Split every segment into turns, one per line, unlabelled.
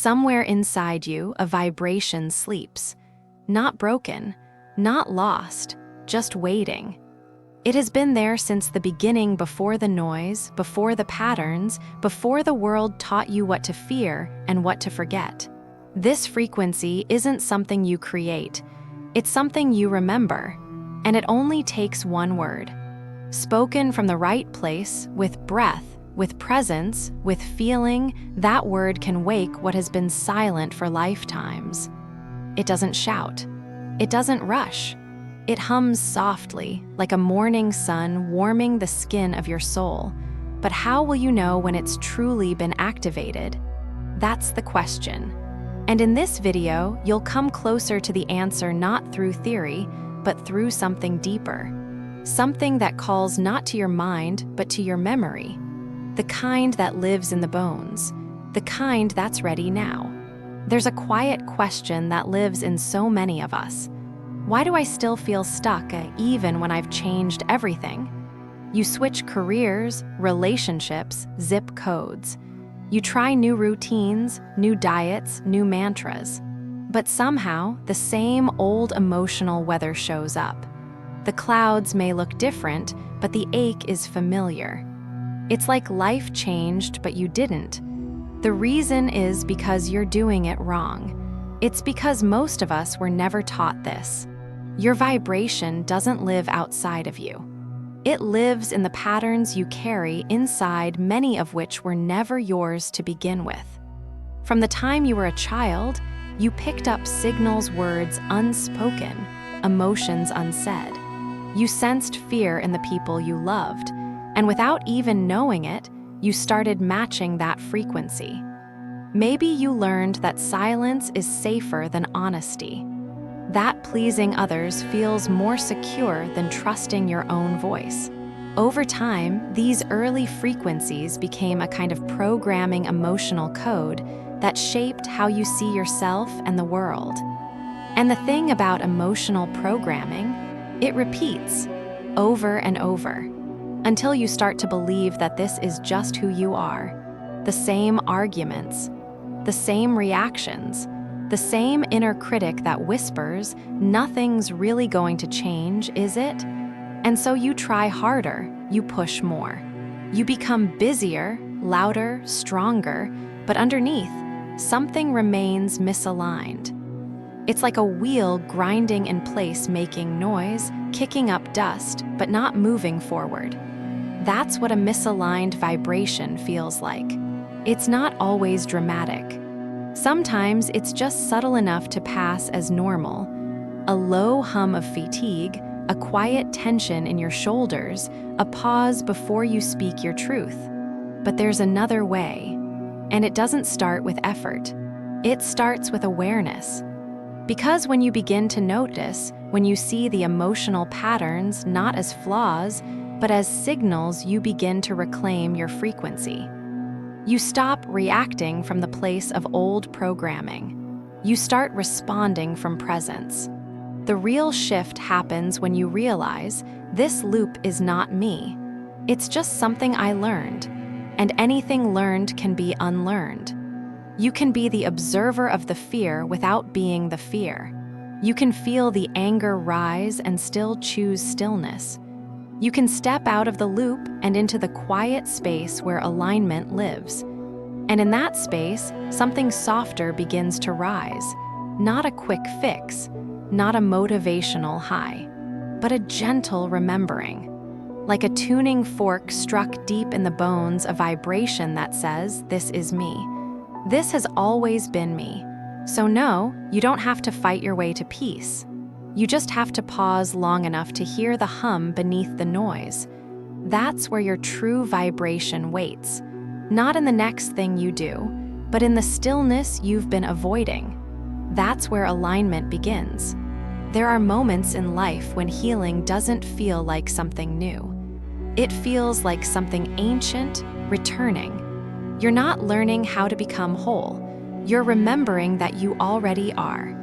Somewhere inside you, a vibration sleeps. Not broken, not lost, just waiting. It has been there since the beginning, before the noise, before the patterns, before the world taught you what to fear and what to forget. This frequency isn't something you create. It's something you remember, and it only takes one word. Spoken from the right place, with breath, with presence, with feeling, that word can wake what has been silent for lifetimes. It doesn't shout. It doesn't rush. It hums softly, like a morning sun warming the skin of your soul. But how will you know when it's truly been activated? That's the question. And in this video, you'll come closer to the answer, not through theory, but through something deeper. Something that calls not to your mind, but to your memory. The kind that lives in the bones. The kind that's ready now. There's a quiet question that lives in so many of us. Why do I still feel stuck even when I've changed everything? You switch careers, relationships, zip codes. You try new routines, new diets, new mantras. But somehow, the same old emotional weather shows up. The clouds may look different, but the ache is familiar. It's like life changed, but you didn't. The reason is because you're doing it wrong. It's because most of us were never taught this. Your vibration doesn't live outside of you. It lives in the patterns you carry inside, many of which were never yours to begin with. From the time you were a child, you picked up signals, words unspoken, emotions unsaid. You sensed fear in the people you loved, and without even knowing it, you started matching that frequency. Maybe you learned that silence is safer than honesty. That pleasing others feels more secure than trusting your own voice. Over time, these early frequencies became a kind of programming emotional code that shaped how you see yourself and the world. And the thing about emotional programming, it repeats over and over until you start to believe that this is just who you are. The same arguments, the same reactions, the same inner critic that whispers, nothing's really going to change, is it? And so you try harder, you push more. You become busier, louder, stronger, but underneath, something remains misaligned. It's like a wheel grinding in place, making noise, kicking up dust, but not moving forward. That's what a misaligned vibration feels like. It's not always dramatic. Sometimes it's just subtle enough to pass as normal. A low hum of fatigue, a quiet tension in your shoulders, a pause before you speak your truth. But there's another way, and it doesn't start with effort. It starts with awareness. Because when you begin to notice, when you see the emotional patterns not as flaws, but as signals, you begin to reclaim your frequency. You stop reacting from the place of old programming. You start responding from presence. The real shift happens when you realize this loop is not me. It's just something I learned, and anything learned can be unlearned. You can be the observer of the fear without being the fear. You can feel the anger rise and still choose stillness. You can step out of the loop and into the quiet space where alignment lives. And in that space, something softer begins to rise. Not a quick fix, not a motivational high, but a gentle remembering. Like a tuning fork struck deep in the bones, a vibration that says, "This is me. This has always been me." So no, you don't have to fight your way to peace. You just have to pause long enough to hear the hum beneath the noise. That's where your true vibration waits. Not in the next thing you do, but in the stillness you've been avoiding. That's where alignment begins. There are moments in life when healing doesn't feel like something new. It feels like something ancient, returning. You're not learning how to become whole. You're remembering that you already are.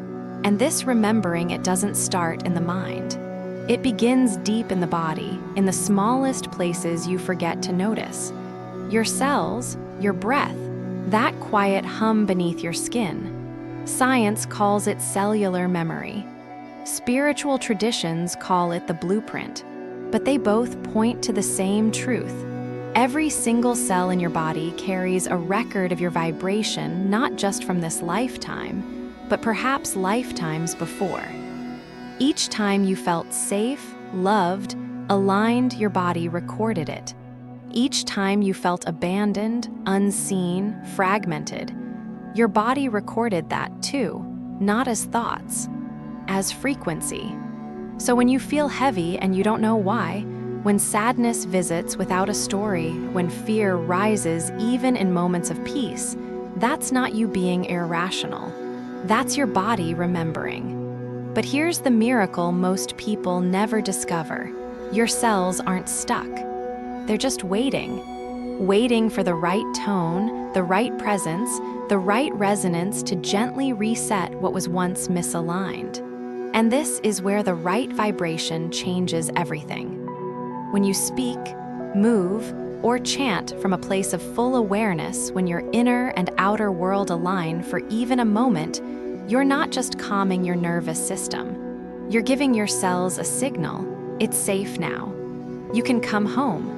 And this remembering, it doesn't start in the mind. It begins deep in the body, in the smallest places you forget to notice. Your cells, your breath, That quiet hum beneath your skin. Science calls it cellular memory. Spiritual traditions call it the blueprint. But they both point to the same truth. Every single cell in your body carries a record of your vibration, not just from this lifetime, but perhaps lifetimes before. Each time you felt safe, loved, aligned, your body recorded it. Each time you felt abandoned, unseen, fragmented, your body recorded that too, not as thoughts, as frequency. So when you feel heavy and you don't know why, when sadness visits without a story, when fear rises even in moments of peace, that's not you being irrational. That's your body remembering. But here's the miracle most people never discover. Your cells aren't stuck. They're just waiting for the right tone, the right presence, the right resonance to gently reset what was once misaligned. And this is where the right vibration changes everything. When you speak, move, or chant from a place of full awareness, when your inner and outer world align for even a moment, you're not just calming your nervous system. You're giving your cells a signal. It's safe now. You can come home.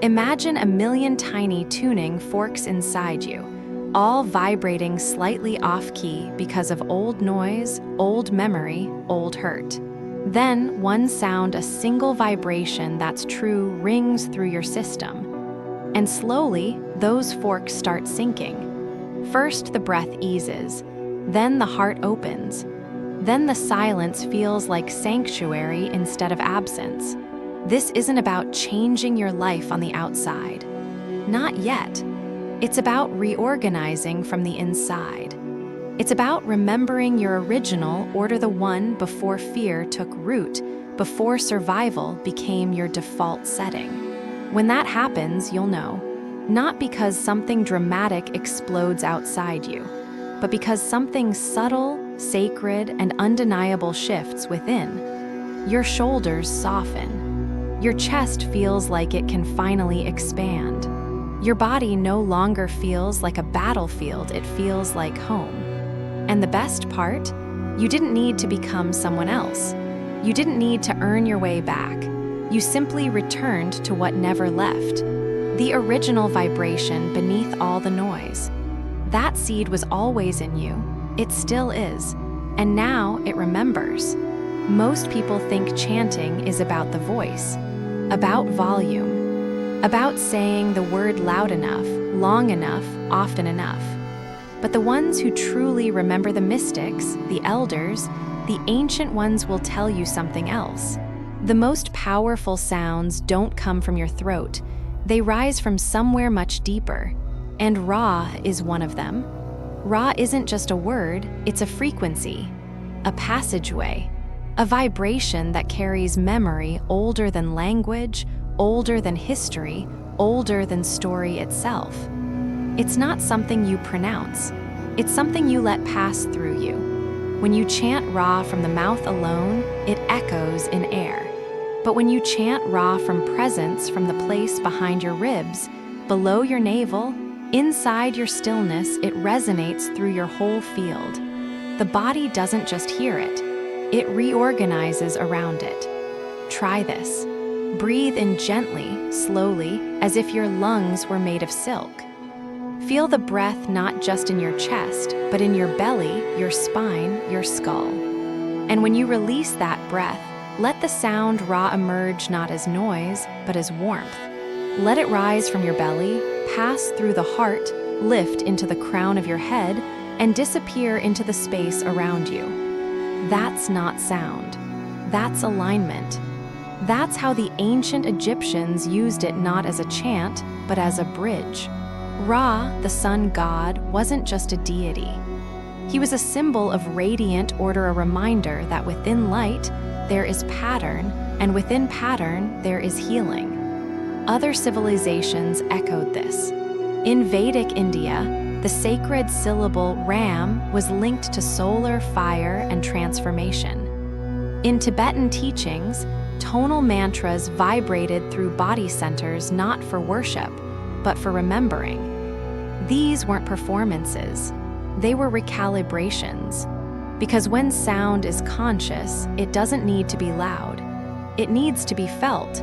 Imagine a million tiny tuning forks inside you, all vibrating slightly off-key because of old noise, old memory, old hurt. Then one sound, a single vibration that's true, rings through your system. And slowly, those forks start sinking. First, the breath eases. Then the heart opens. Then the silence feels like sanctuary instead of absence. This isn't about changing your life on the outside. Not yet. It's about reorganizing from the inside. It's about remembering your original order, the one before fear took root, before survival became your default setting. When that happens, you'll know. Not because something dramatic explodes outside you, but because something subtle, sacred, and undeniable shifts within. Your shoulders soften. Your chest feels like it can finally expand. Your body no longer feels like a battlefield, it feels like home. And the best part? You didn't need to become someone else. You didn't need to earn your way back. You simply returned to what never left. The original vibration beneath all the noise. That seed was always in you. It still is. And now it remembers. Most people think chanting is about the voice, about volume, about saying the word loud enough, long enough, often enough. But the ones who truly remember, the mystics, the elders, the ancient ones, will tell you something else. The most powerful sounds don't come from your throat. They rise from somewhere much deeper. And Ra is one of them. Ra isn't just a word, it's a frequency, a passageway, a vibration that carries memory older than language, older than history, older than story itself. It's not something you pronounce. It's something you let pass through you. When you chant Ra from the mouth alone, it echoes in air. But when you chant Ra from presence, from the place behind your ribs, below your navel, inside your stillness, it resonates through your whole field. The body doesn't just hear it. It reorganizes around it. Try this. Breathe in gently, slowly, as if your lungs were made of silk. Feel the breath not just in your chest, but in your belly, your spine, your skull. And when you release that breath, let the sound Ra emerge not as noise, but as warmth. Let it rise from your belly, pass through the heart, lift into the crown of your head, and disappear into the space around you. That's not sound. That's alignment. That's how the ancient Egyptians used it, not as a chant, but as a bridge. Ra, the sun god, wasn't just a deity. He was a symbol of radiant order, a reminder that within light there is pattern, and within pattern there is healing. Other civilizations echoed this. In Vedic India, the sacred syllable Ram was linked to solar fire and transformation. In Tibetan teachings, tonal mantras vibrated through body centers not for worship, but for remembering. These weren't performances. They were recalibrations. Because when sound is conscious, it doesn't need to be loud. It needs to be felt.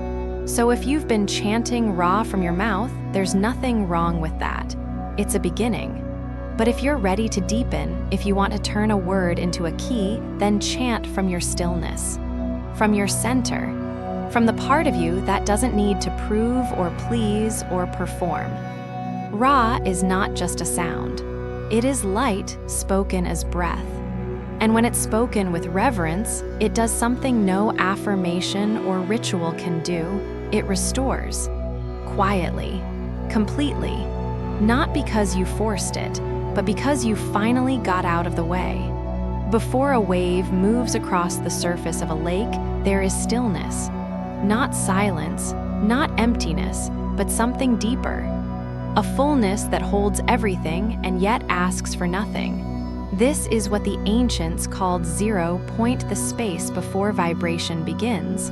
So if you've been chanting Ra from your mouth, there's nothing wrong with that. It's a beginning. But if you're ready to deepen, if you want to turn a word into a key, then chant from your stillness, from your center, from the part of you that doesn't need to prove or please or perform. Ra is not just a sound. It is light spoken as breath. And when it's spoken with reverence, it does something no affirmation or ritual can do. It restores. Quietly. Completely. Not because you forced it, but because you finally got out of the way. Before a wave moves across the surface of a lake, there is stillness. Not silence, not emptiness, but something deeper. A fullness that holds everything and yet asks for nothing. This is what the ancients called 0 point, the space before vibration begins,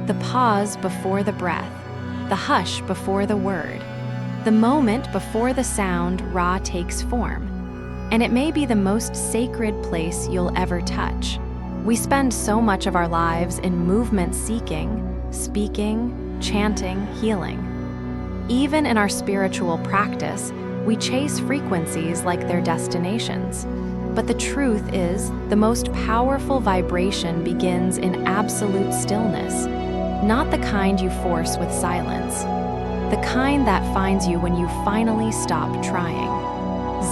the pause before the breath, the hush before the word, the moment before the sound Ra takes form. And it may be the most sacred place you'll ever touch. We spend so much of our lives in movement seeking, speaking, chanting, healing. Even in our spiritual practice, we chase frequencies like their destinations. But the truth is, the most powerful vibration begins in absolute stillness, not the kind you force with silence, the kind that finds you when you finally stop trying.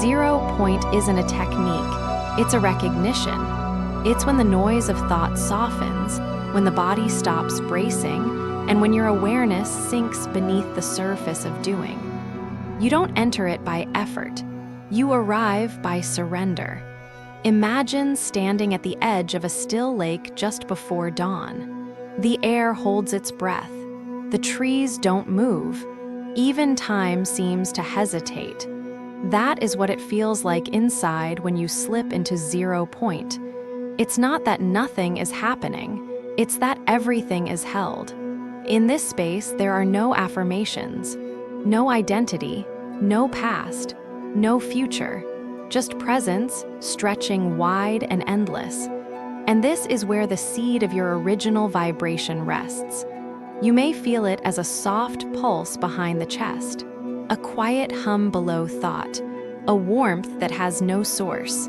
0 point isn't a technique, it's a recognition. It's when the noise of thought softens, when the body stops bracing, and when your awareness sinks beneath the surface of doing. You don't enter it by effort. You arrive by surrender. Imagine standing at the edge of a still lake just before dawn. The air holds its breath. The trees don't move. Even time seems to hesitate. That is what it feels like inside when you slip into 0 point. It's not that nothing is happening. It's that everything is held. In this space, there are no affirmations, no identity, no past, no future, just presence stretching wide and endless. And this is where the seed of your original vibration rests. You may feel it as a soft pulse behind the chest, a quiet hum below thought, a warmth that has no source.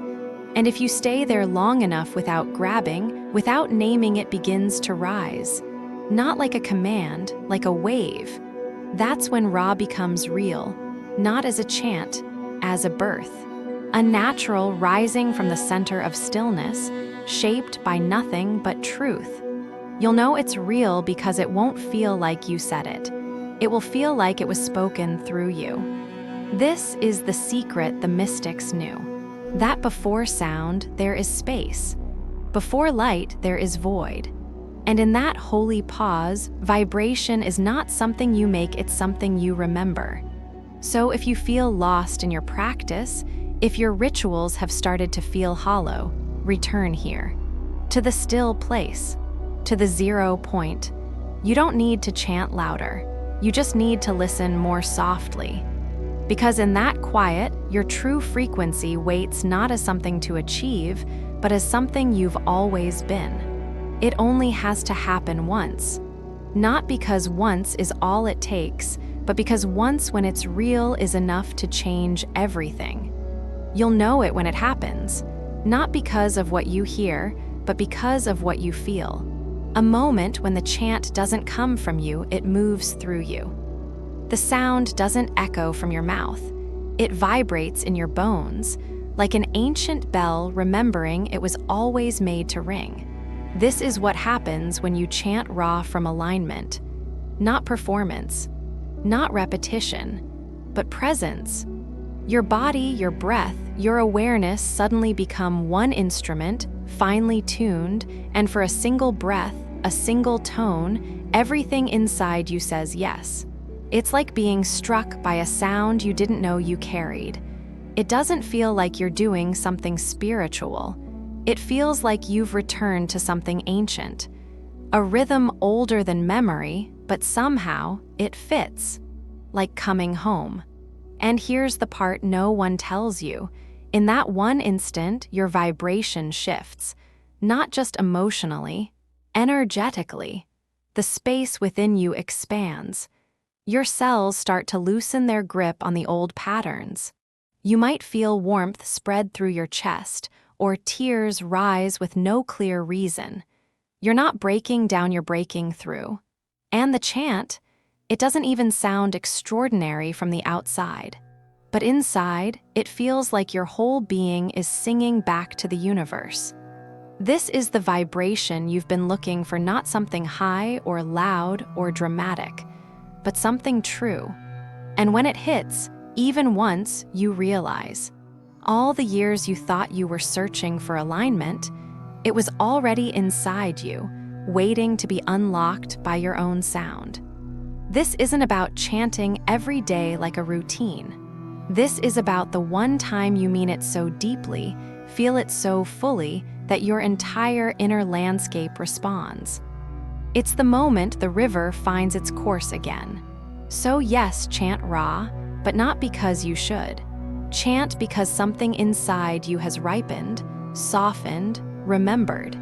And if you stay there long enough without grabbing, without naming, it begins to rise. Not like a command, like a wave. That's when Ra becomes real, not as a chant, as a birth. A natural rising from the center of stillness, shaped by nothing but truth. You'll know it's real because it won't feel like you said it. It will feel like it was spoken through you. This is the secret the mystics knew. That before sound, there is space. Before light, there is void. And in that holy pause, vibration is not something you make, it's something you remember. So if you feel lost in your practice, if your rituals have started to feel hollow, return here. To the still place. To the 0 point. You don't need to chant louder. You just need to listen more softly. Because in that quiet, your true frequency waits not as something to achieve, but as something you've always been. It only has to happen once. Not because once is all it takes, but because once when it's real is enough to change everything. You'll know it when it happens, not because of what you hear, but because of what you feel. A moment when the chant doesn't come from you, it moves through you. The sound doesn't echo from your mouth. It vibrates in your bones, like an ancient bell remembering it was always made to ring. This is what happens when you chant Ra from alignment. Not performance, not repetition, but presence. Your body, your breath, your awareness suddenly become one instrument, finely tuned, and for a single breath, a single tone, everything inside you says yes. It's like being struck by a sound you didn't know you carried. It doesn't feel like you're doing something spiritual. It feels like you've returned to something ancient. A rhythm older than memory, but somehow it fits. Like coming home. And here's the part no one tells you. In that one instant, your vibration shifts, not just emotionally, energetically. The space within you expands. Your cells start to loosen their grip on the old patterns. You might feel warmth spread through your chest, or tears rise with no clear reason. You're not breaking down, you're breaking through. And the chant, it doesn't even sound extraordinary from the outside. But inside, it feels like your whole being is singing back to the universe. This is the vibration you've been looking for, not something high or loud or dramatic, but something true. And when it hits, even once, you realize, all the years you thought you were searching for alignment, it was already inside you, waiting to be unlocked by your own sound. This isn't about chanting every day like a routine. This is about the one time you mean it so deeply, feel it so fully, that your entire inner landscape responds. It's the moment the river finds its course again. So yes, chant Ra, but not because you should. Chant because something inside you has ripened, softened, remembered.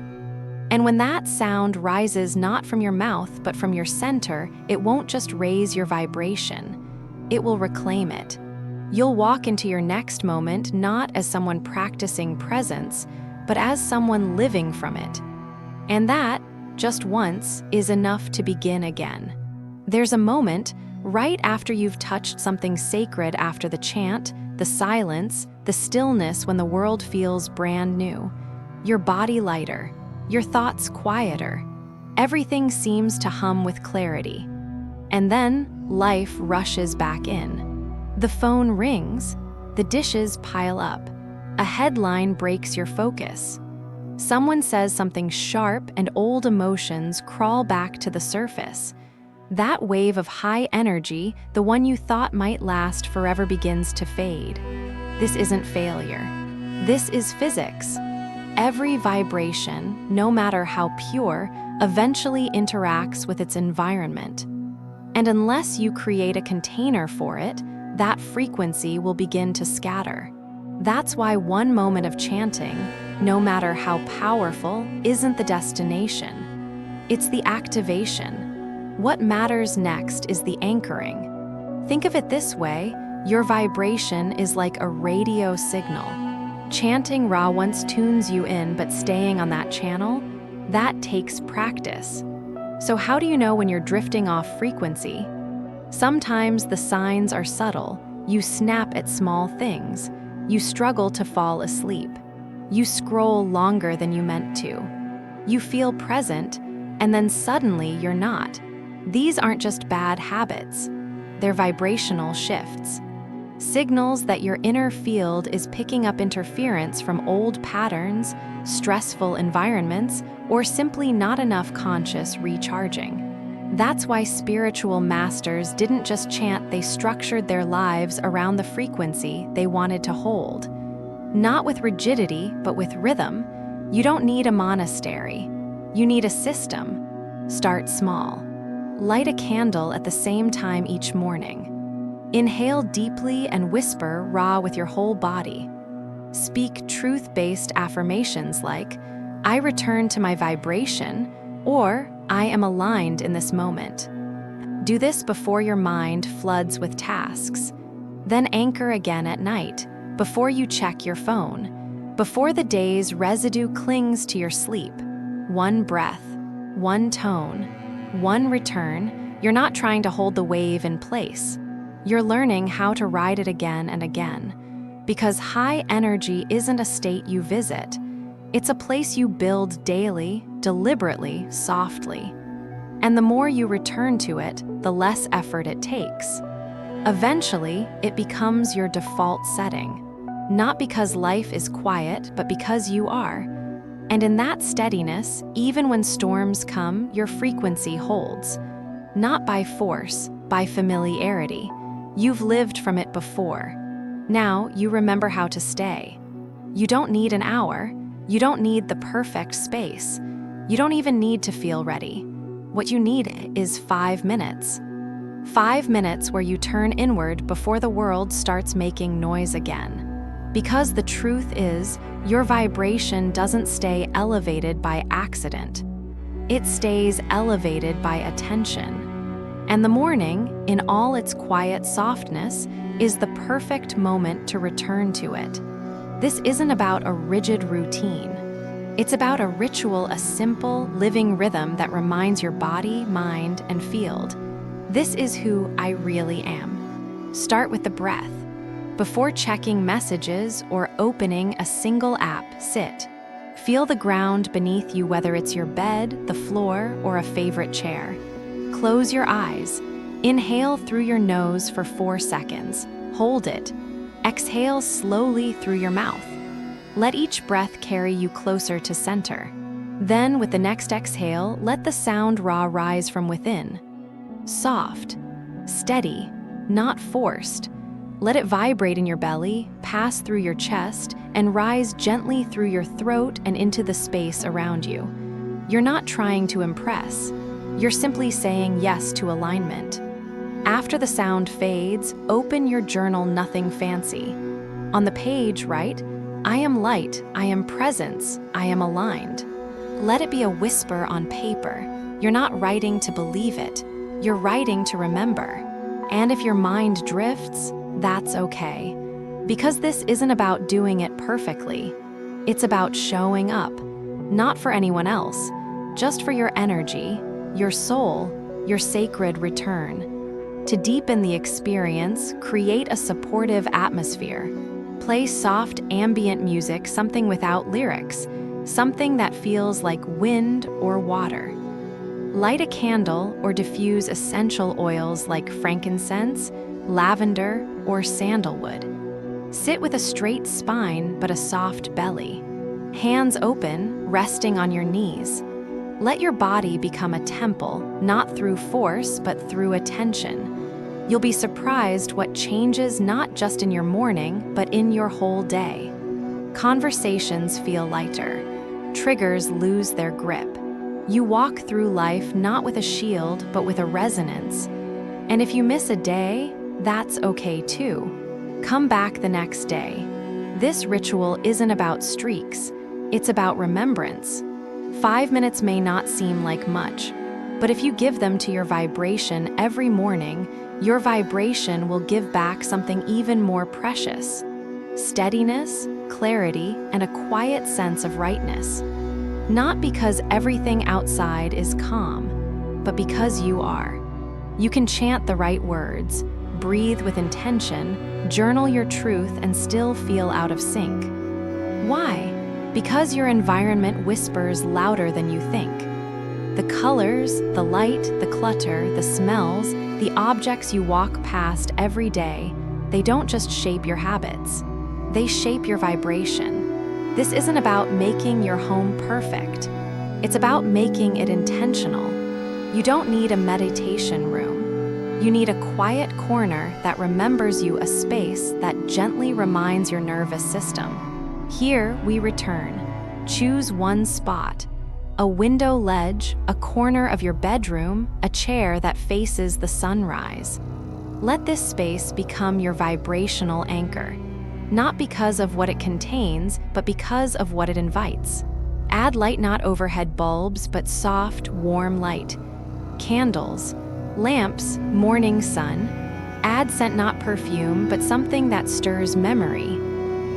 And when that sound rises not from your mouth but from your center, it won't just raise your vibration, it will reclaim it. You'll walk into your next moment not as someone practicing presence, but as someone living from it. And that, just once, is enough to begin again. There's a moment right after you've touched something sacred, after the chant, the silence, the stillness, when the world feels brand new. Your body lighter, your thoughts quieter. Everything seems to hum with clarity. And then life rushes back in. The phone rings, the dishes pile up, a headline breaks your focus. Someone says something sharp and old emotions crawl back to the surface. That wave of high energy, the one you thought might last forever, begins to fade. This isn't failure. This is physics. Every vibration, no matter how pure, eventually interacts with its environment. And unless you create a container for it, that frequency will begin to scatter. That's why one moment of chanting, no matter how powerful, isn't the destination. It's the activation. What matters next is the anchoring. Think of it this way, your vibration is like a radio signal. Chanting Ra once tunes you in, but staying on that channel, that takes practice. So how do you know when you're drifting off frequency? Sometimes the signs are subtle. You snap at small things. You struggle to fall asleep. You scroll longer than you meant to. You feel present, and then suddenly you're not. These aren't just bad habits. They're vibrational shifts. Signals that your inner field is picking up interference from old patterns, stressful environments, or simply not enough conscious recharging. That's why spiritual masters didn't just chant, they structured their lives around the frequency they wanted to hold. Not with rigidity, but with rhythm. You don't need a monastery. You need a system. Start small. Light a candle at the same time each morning. Inhale deeply and whisper Ra with your whole body. Speak truth-based affirmations like, I return to my vibration, or I am aligned in this moment. Do this before your mind floods with tasks. Then anchor again at night, before you check your phone, before the day's residue clings to your sleep. One breath, one tone, one return. You're not trying to hold the wave in place. You're learning how to ride it again and again. Because high energy isn't a state you visit. It's a place you build daily, deliberately, softly. And the more you return to it, the less effort it takes. Eventually, it becomes your default setting. Not because life is quiet, but because you are. And in that steadiness, even when storms come, your frequency holds. Not by force, by familiarity. You've lived from it before. Now you remember how to stay. You don't need an hour. You don't need the perfect space. You don't even need to feel ready. What you need is 5 minutes. 5 minutes where you turn inward before the world starts making noise again. Because the truth is, your vibration doesn't stay elevated by accident. It stays elevated by attention. And the morning, in all its quiet softness, is the perfect moment to return to it. This isn't about a rigid routine. It's about a ritual, a simple, living rhythm that reminds your body, mind, and field. This is who I really am. Start with the breath. Before checking messages or opening a single app, sit. Feel the ground beneath you, whether it's your bed, the floor, or a favorite chair. Close your eyes. Inhale through your nose for 4 seconds. Hold it. Exhale slowly through your mouth. Let each breath carry you closer to center. Then, with the next exhale, let the sound rise from within. Soft, steady, not forced. Let it vibrate in your belly, pass through your chest, and rise gently through your throat and into the space around you. You're not trying to impress. You're simply saying yes to alignment. After the sound fades, open your journal, nothing fancy. On the page, write, "I am light, I am presence, I am aligned." Let it be a whisper on paper. You're not writing to believe it. You're writing to remember. And if your mind drifts, that's okay. Because this isn't about doing it perfectly. It's about showing up, not for anyone else, just for your energy, your soul, your sacred return. To deepen the experience, create a supportive atmosphere. Play soft ambient music, something without lyrics, something that feels like wind or water. Light a candle or diffuse essential oils like frankincense, lavender, or sandalwood. Sit with a straight spine but a soft belly. Hands open, resting on your knees. Let your body become a temple, not through force but through attention. You'll be surprised what changes not just in your morning but in your whole day. Conversations feel lighter. Triggers lose their grip. You walk through life not with a shield but with a resonance. And if you miss a day, that's okay too. Come back the next day. This ritual isn't about streaks. It's about remembrance. 5 minutes may not seem like much, but if you give them to your vibration every morning, your vibration will give back something even more precious. Steadiness, clarity, and a quiet sense of rightness. Not because everything outside is calm, but because you are. You can chant the right words, breathe with intention, journal your truth, and still feel out of sync. Why? Because your environment whispers louder than you think. The colors, the light, the clutter, the smells, the objects you walk past every day, they don't just shape your habits. They shape your vibration. This isn't about making your home perfect. It's about making it intentional. You don't need a meditation room. You need a quiet corner that remembers you, a space that gently reminds your nervous system. Here we return. Choose one spot. A window ledge, a corner of your bedroom, a chair that faces the sunrise. Let this space become your vibrational anchor. Not because of what it contains, but because of what it invites. Add light, not overhead bulbs, but soft, warm light. Candles, lamps, morning sun. Add scent, not perfume, but something that stirs memory.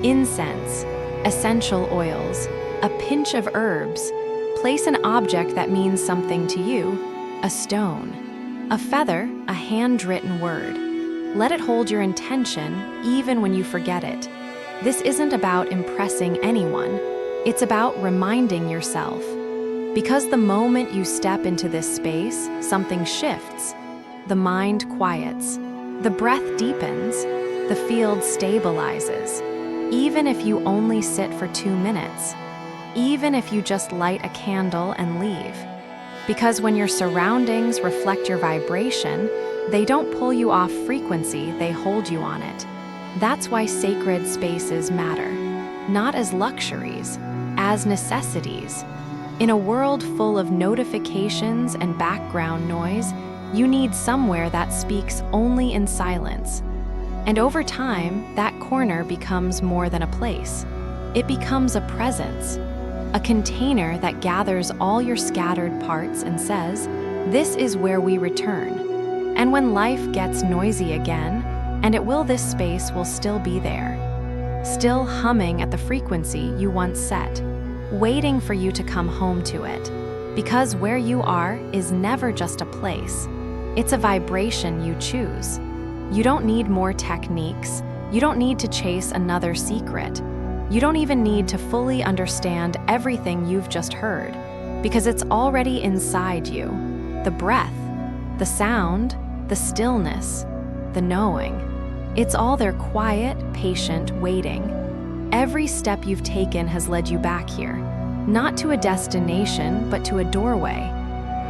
Incense, essential oils, a pinch of herbs. Place an object that means something to you, a stone, a feather, a handwritten word. Let it hold your intention even when you forget it. This isn't about impressing anyone. It's about reminding yourself. Because the moment you step into this space, something shifts. The mind quiets. The breath deepens. The field stabilizes. Even if you only sit for 2 minutes. Even if you just light a candle and leave. Because when your surroundings reflect your vibration, they don't pull you off frequency, they hold you on it. That's why sacred spaces matter. Not as luxuries, as necessities. In a world full of notifications and background noise, You need somewhere that speaks only in silence. And over time, that corner becomes more than a place. It becomes a presence, a container that gathers all your scattered parts and says, "This is where we return." And when life gets noisy again, and it will, this space will still be there, still humming at the frequency you once set, waiting for you to come home to it. Because where you are is never just a place. It's a vibration you choose. You don't need more techniques. You don't need to chase another secret. You don't even need to fully understand everything you've just heard, because it's already inside you. The breath, the sound, the stillness, the knowing. It's all there, quiet, patient, waiting. Every step you've taken has led you back here, not to a destination, but to a doorway.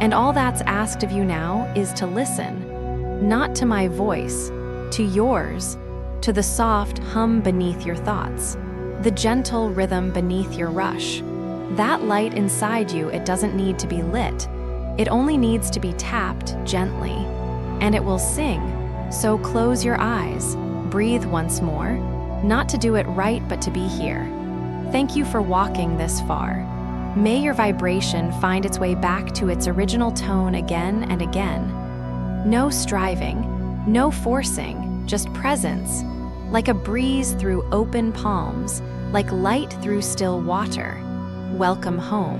And all that's asked of you now is to listen, not to my voice, to yours, to the soft hum beneath your thoughts, the gentle rhythm beneath your rush. That light inside you, it doesn't need to be lit. It only needs to be tapped gently, and it will sing. So close your eyes, breathe once more, not to do it right, but to be here. Thank you for walking this far. May your vibration find its way back to its original tone again and again. No striving, no forcing, just presence, like a breeze through open palms, like light through still water. Welcome home.